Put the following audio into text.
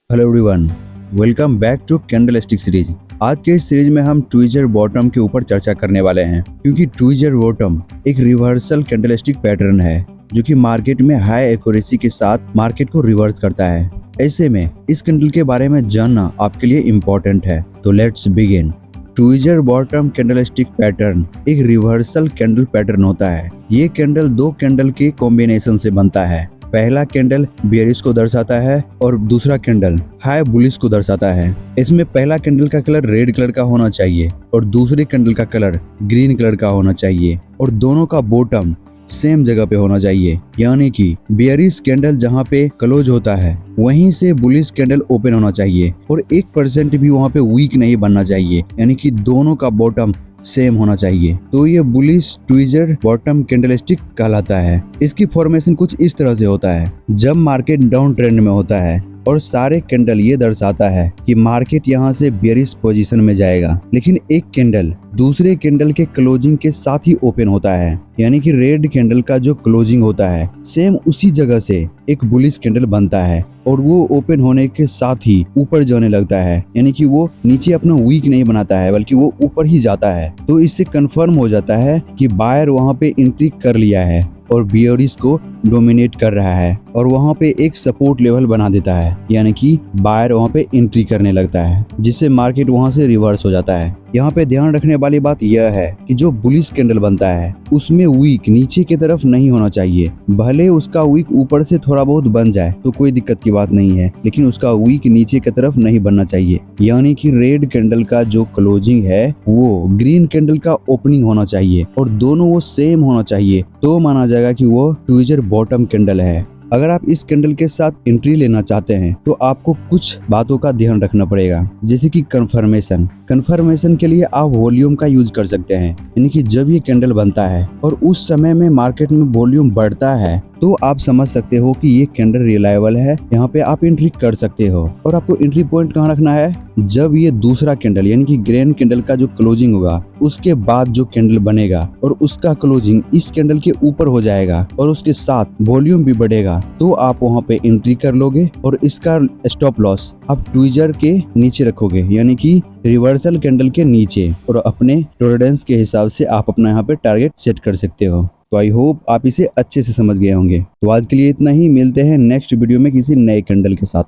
Hello everyone, welcome back to candlestick series. आज के इस सीरीज में हम ट्विजर बॉटम के ऊपर चर्चा करने वाले हैं, क्योंकि ट्विजर बॉटम एक रिवर्सल कैंडलस्टिक पैटर्न है जो कि मार्केट में हाई एक्यूरेसी के साथ मार्केट को रिवर्स करता है। ऐसे में इस कैंडल के बारे में जानना आपके लिए इम्पोर्टेंट है, तो let's begin. Tweezer bottom candlestick pattern एक रिवर्सल कैंडल पैटर्न होता है। ये कैंडल दो कैंडल के कॉम्बिनेशन से बनता है। पहला कैंडल बेयरिश को दर्शाता है और दूसरा कैंडल हाई बुलिश को दर्शाता है। इसमें पहला कैंडल का कलर रेड कलर का होना चाहिए और दूसरे कैंडल का कलर ग्रीन कलर का होना चाहिए और दोनों का बॉटम सेम जगह पे होना चाहिए, यानी कि बेयरिश कैंडल जहाँ पे क्लोज होता है वहीं से बुलिश कैंडल ओपन होना चाहिए और 1% भी वहाँ पे वीक नहीं बनना चाहिए, यानी कि दोनों का बॉटम सेम होना चाहिए। तो ये बुलिश ट्विजर बॉटम कैंडलस्टिक कहलाता है। इसकी फॉर्मेशन कुछ इस तरह से होता है। जब मार्केट डाउन ट्रेंड में होता है और सारे कैंडल ये दर्शाता है कि मार्केट यहाँ से बेयरिश पोजीशन में जाएगा, लेकिन एक कैंडल दूसरे कैंडल के क्लोजिंग के साथ ही ओपन होता है, यानी कि रेड कैंडल का जो क्लोजिंग होता है सेम उसी जगह से एक बुलिश कैंडल बनता है और वो ओपन होने के साथ ही ऊपर जाने लगता है, यानी कि वो नीचे अपना वीक नहीं बनाता है बल्कि वो ऊपर ही जाता है। तो इससे कंफर्म हो जाता है कि बायर वहाँ पे एंट्री कर लिया है और बेयरिश को डोमिनेट कर रहा है और वहाँ पे एक सपोर्ट लेवल बना देता है, यानी कि बायर वहाँ पे एंट्री करने लगता है, जिससे मार्केट वहाँ से रिवर्स हो जाता है। यहाँ पे ध्यान रखने वाली बात यह है कि जो बुलिश कैंडल बनता है उसमें वीक नीचे की तरफ नहीं होना चाहिए। भले उसका वीक ऊपर से थोड़ा बहुत बन जाए तो कोई दिक्कत की बात नहीं है, लेकिन उसका वीक नीचे की तरफ नहीं बनना चाहिए, यानी कि रेड कैंडल का जो क्लोजिंग है वो ग्रीन कैंडल का ओपनिंग होना चाहिए और दोनों वो सेम होना चाहिए, तो माना जाएगा कि वो ट्विजर बॉटम कैंडल है। अगर आप इस कैंडल के साथ एंट्री लेना चाहते हैं तो आपको कुछ बातों का ध्यान रखना पड़ेगा, जैसे कि कंफर्मेशन के लिए आप वॉल्यूम का यूज कर सकते हैं, यानी कि जब ये कैंडल बनता है और उस समय में मार्केट में वॉल्यूम बढ़ता है तो आप समझ सकते हो कि ये कैंडल रिलायबल है, यहाँ पे आप एंट्री कर सकते हो। और आपको एंट्री पॉइंट कहाँ रखना है, जब ये दूसरा कैंडल यानी कि ग्रीन कैंडल का जो क्लोजिंग होगा उसके बाद जो कैंडल बनेगा और उसका क्लोजिंग इस कैंडल के ऊपर हो जाएगा और उसके साथ वॉल्यूम भी बढ़ेगा, तो आप वहाँ पे एंट्री कर लोगे और इसका स्टॉप लॉस आप ट्विजर के नीचे रखोगे, यानी कि रिवर्सल कैंडल के नीचे, और अपने टॉलरेंस के हिसाब से आप अपना यहाँ पे टारगेट सेट कर सकते हो। तो आई होप आप इसे अच्छे से समझ गए होंगे। तो आज के लिए इतना ही, मिलते हैं नेक्स्ट वीडियो में किसी नए कैंडल के साथ।